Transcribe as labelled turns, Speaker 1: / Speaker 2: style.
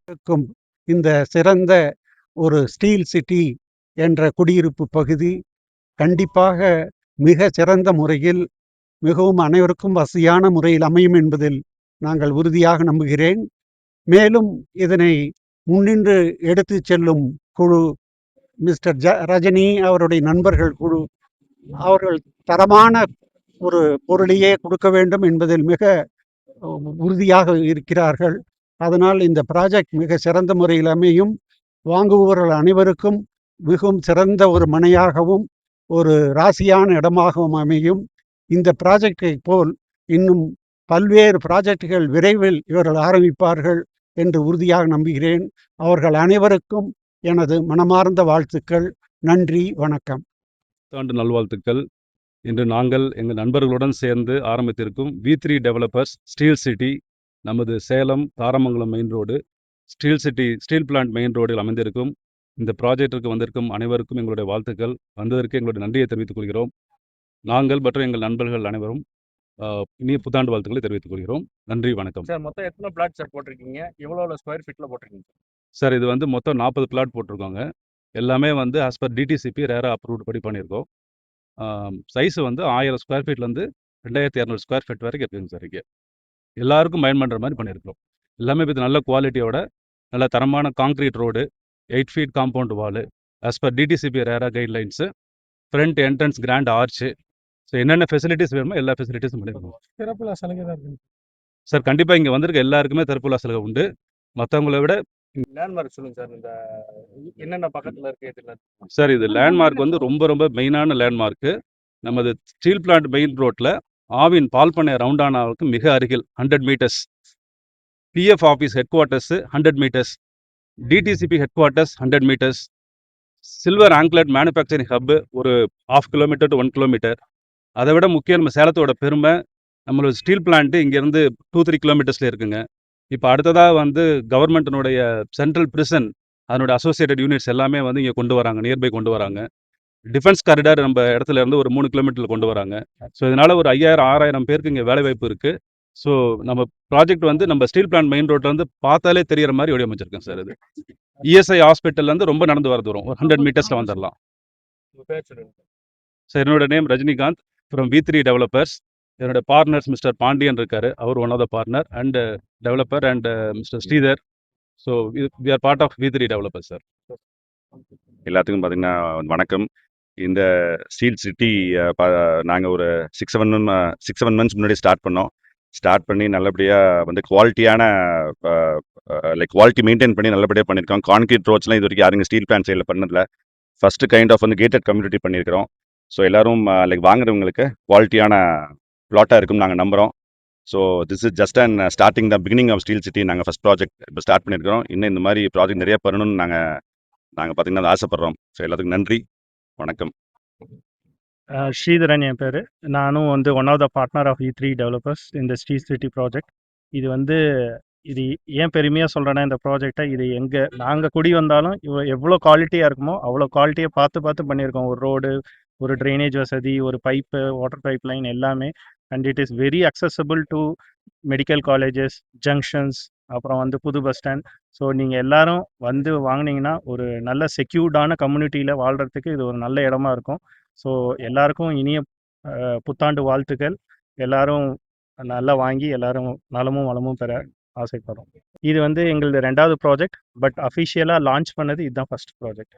Speaker 1: இருக்கும் இந்த சிறந்த ஒரு ஸ்டீல் சிட்டி என்ற குடியிருப்பு பகுதி கண்டிப்பாக மிக சிறந்த முறையில் மிகவும் அனைவருக்கும் வசதியான முறையில் அமையும் என்பதில் நாங்கள் உறுதியாக நம்புகிறேன். மேலும் இதனை முன்னின்று எடுத்துச் செல்லும் குழு மிஸ்டர் ரஜினி அவருடைய நண்பர்கள் குழு அவர்கள் தரமான ஒரு பொருளையே கொடுக்க வேண்டும் என்பதில் மிக உறுதியாக இருக்கிறார்கள். அதனால் இந்த ப்ராஜெக்ட் மிக சிறந்த முறையில் அமையும். வாங்குபவர்கள் அனைவருக்கும் மிகவும் சிறந்த ஒரு மனையாகவும் ஒரு ராசியான இடமாகவும் அமையும். இந்த ப்ராஜெக்டை போல் இன்னும் பல்வேறு ப்ராஜெக்டுகள் விரைவில் இவர்கள் ஆரம்பிப்பார்கள் என்று உறுதியாக நம்புகிறேன். அவர்கள் அனைவருக்கும் எனது மனமார்ந்த வாழ்த்துக்கள். நன்றி, வணக்கம்.
Speaker 2: புத்தாண்டு நல்வாழ்த்துக்கள். இன்று நாங்கள் எங்கள் நண்பர்களுடன் சேர்ந்து ஆரம்பித்திருக்கும் V3 டெவலப்பர்ஸ் ஸ்டீல் சிட்டி நமது Salem Tharamangalam main road steel plant main ரோடில் அமைந்திருக்கும் இந்த ப்ராஜெக்டிற்கு வந்திருக்கும் அனைவருக்கும் எங்களுடைய வாழ்த்துக்கள். வந்ததற்கு எங்களுடைய நன்றியை தெரிவித்துக் கொள்கிறோம். நாங்கள் மற்றும் எங்கள் நண்பர்கள் அனைவரும் இனிய புத்தாண்டு வாழ்த்துக்களை தெரிவித்துக் கொள்கிறோம். நன்றி, வணக்கம்.
Speaker 3: சார், மொத்தம் எத்தனை பிளாட் சார் போட்டிருக்கீங்க? எவ்வளோ ஸ்கொயர் ஃபீட்டில் போட்டிருக்கீங்க
Speaker 2: சார்? இது வந்து மொத்தம் 40 பிளாட் போட்டிருக்கோங்க. எல்லாமே வந்து ஆஸ் பர் DTCP ரேரா அப்ரூவ்டு படி பண்ணியிருக்கோம். சைஸ் வந்து 1000 ஸ்கொயர் ஃபீட்லேருந்து 2200 ஸ்கொயர் ஃபீட் வரைக்கும் இருக்குங்க சார். இங்கே எல்லாருக்கும் பயன் பண்ணுற மாதிரி பண்ணியிருக்கிறோம். எல்லாமே வித் நல்ல குவாலிட்டியோட நல்ல தரமான concrete road, 8 feet compound wall, as per DTCP RERA guidelines, front entrance grand arch. So என்னென்ன ஃபெசிலிட்டிஸ் வேணுமோ எல்லா ஃபெசிலிட்டிஸும் பண்ணியிருக்கோம்.
Speaker 3: சிறப்புல சலுகை தான் இருக்குது
Speaker 2: சார். கண்டிப்பாக இங்கே வந்திருக்க எல்லாருக்குமே திறப்புலா சலுகை உண்டு. மற்றவங்கள விட
Speaker 3: லேண்ட்மார்க் சொல்லுங்கள் சார். இந்த என்னென்ன பக்கத்தில் இருக்குது இதில்?
Speaker 2: சார், இது லேண்ட்மார்க் வந்து ரொம்ப மெயினான லேண்ட்மார்க்கு. நமது ஸ்டீல் பிளான்ட் மெயின் ரோட்டில் ஆவின் பால் பண்ணை ரவுண்டானாவுக்கு மிக அருகில் 100 metres, PF office headquarters 100 metres, DTCP headquarters 100 metres, silver anklet manufacturing hub ஒரு 1/2 கிலோமீட்டர் டு 1 கிலோமீட்டர். அதை விட முக்கியம் நம்ம சேலத்தோட பெருமை, நம்மளோட ஸ்டீல் பிளான்ட்டு இங்கேருந்து 2-3 கிலோமீட்டர்ஸில் இருக்குங்க. இப்போ அடுத்ததாக வந்து கவர்மெண்ட்டினுடைய சென்ட்ரல் பிரிசன் அதனுடைய அசோசியேட்டட் யூனிட்ஸ் எல்லாமே வந்து இங்கே கொண்டு வராங்க, நியர்பை கொண்டு வராங்க. டிஃபென்ஸ் காரிடார் நம்ம இடத்துல இருந்து ஒரு 3 கிலோமீட்டரில் கொண்டு வராங்க. ஸோ இதனால் ஒரு 5000-6000 பேருக்கு இங்கே வேலைவாய்ப்பு இருக்குது. ஸோ நம்ம ப்ராஜெக்ட் வந்து நம்ம ஸ்டீல் பிளான்ட் மெயின் ரோட்லேருந்து பார்த்தாலே தெரிகிற மாதிரி வடிவமைச்சிருக்கேன் சார். இது ESI ஹாஸ்பிட்டல்லேருந்து ரொம்ப நடந்து வர தூரம், ஒரு 100 மீட்டர்ஸில் வந்துடலாம். சார், என்னோட name Rajinikanth from V3 developers. என்னோட பார்ட்னர்ஸ் மிஸ்டர் பாண்டியன் இருக்கார், அவர் one of the partner and developer, and mister Sridhar. So we are part of V3 developers sir.
Speaker 4: எல்லாத்துக்கும் பார்த்தீங்கன்னா வணக்கம். இந்த ஸ்டீல் சிட்டி நாங்கள் ஒரு 6-7 மந்த்ஸ் முன்னாடி ஸ்டார்ட் பண்ணி நல்லபடியாக வந்து குவாலிட்டியான குவாலிட்டி மெயின்டைன் பண்ணி நல்லபடியாக பண்ணியிருக்கோம். கான்கிரீட் ரோட்ஸ்லாம் இது வரைக்கும் யாருங்க ஸ்டீல் பிளான்ட் சைடில் பண்ணதில்ல. ஃபஸ்ட்டு கைண்ட் ஆஃப் வந்து கேட்டட் கம்யூனிட்டி பண்ணியிருக்கிறோம். ஸோ எல்லோரும் வாங்குறவங்களுக்கு குவாலிட்டியான ப்ளாட்டாக இருக்கும்னு நாங்கள் நம்புகிறோம். So this is just and starting the beginning of steel city. நாங்கள் ஃபஸ்ட் ப்ராஜெக்ட் இப்போ ஸ்டார்ட் பண்ணியிருக்கிறோம். இன்னும் இந்த மாதிரி ப்ராஜெக்ட் நிறைய பண்ணணும்னு நாங்கள் பார்த்தீங்கன்னா ஆசைப்பட்றோம். ஸோ எல்லாத்துக்கும் நன்றி, வணக்கம்.
Speaker 5: ஸ்ரீதரன் என் பேர். நானும் வந்து one of the partner of V3 developers இந்த ஸ்டீல் சிட்டி ப்ராஜெக்ட். இது ஏன் பெருமையாக சொல்கிறேன்னா, இந்த ப்ராஜெக்டை இது நாங்கள் குடி வந்தாலும் எவ்வளோ குவாலிட்டியாக இருக்குமோ அவ்வளோ குவாலிட்டியை பார்த்து பண்ணியிருக்கோம். ஒரு ரோடு, ஒரு ட்ரைனேஜ் வசதி, ஒரு பைப்பு, வாட்டர் பைப் லைன் எல்லாமே. And it is very accessible to medical colleges, junctions, அப்புறம் வந்து புது பஸ் ஸ்டாண்ட். ஸோ நீங்கள் எல்லாரும் வந்து வாங்கினீங்கன்னா ஒரு நல்ல செக்யூர்டான கம்யூனிட்டியில் வாழ்கிறதுக்கு இது ஒரு நல்ல இடமா இருக்கும். ஸோ எல்லாருக்கும் இனிய புத்தாண்டு வாழ்த்துக்கள். எல்லாரும் நல்லா வாங்கி எல்லாரும் நலமும் வளமும் பெற ஆசைப்படுறோம். இது வந்து எங்களது 2வது ப்ராஜெக்ட். பட் அஃபிஷியலாக லான்ச் பண்ணது இதுதான் ஃபஸ்ட் ப்ராஜெக்ட்.